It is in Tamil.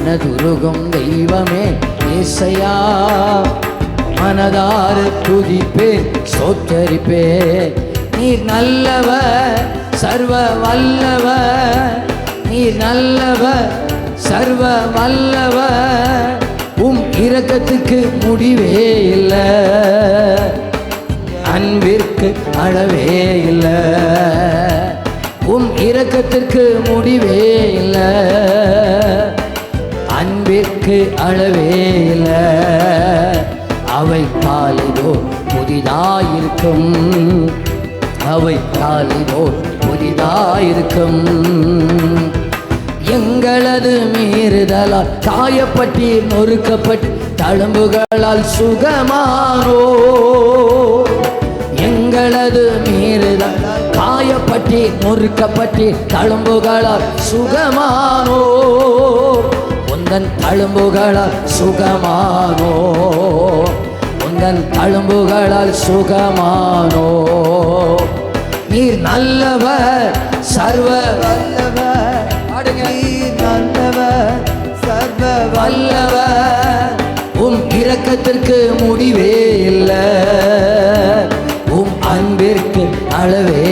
மனதுருகும் தெய்வமே ஏசையா, மனதார துதிப்பேன் ஸ்தோத்தரிப்பேன். நீர் நல்லவர் சர்வ வல்லவர், நீர் நல்லவர் சர்வ வல்லவர். இரக்கத்துக்கு முடிவே இல்லை, அன்பிற்கு அளவே இல்லை. இரக்கத்திற்கு முடிவே இல்லை, அன்பிற்கு அளவே இல்லை. அவை காலிலோ புதிதாயிருக்கும், அவை காலிலோ புதிதாயிருக்கும். எங்களது மீறுதலால் காயப்பட்டு நொறுக்கப்பட்டு தழும்புகளால் சுகமானோ, எங்களது மீறுதலால் காயப்பட்டு நொறுக்கப்பட்டு தழும்புகளால் சுகமானோ, உந்தன் தழும்புகளால் சுகமானோ, உந்தன் தழும்புகளால் சுகமானோ. நீர் நல்லவர் சர்வ வல்லவர், நீர் நல்லவர் சர்வ வல்லவர். இரக்கத்திற்கு முடிவே இல்லை, அன்பிற்கு அளவே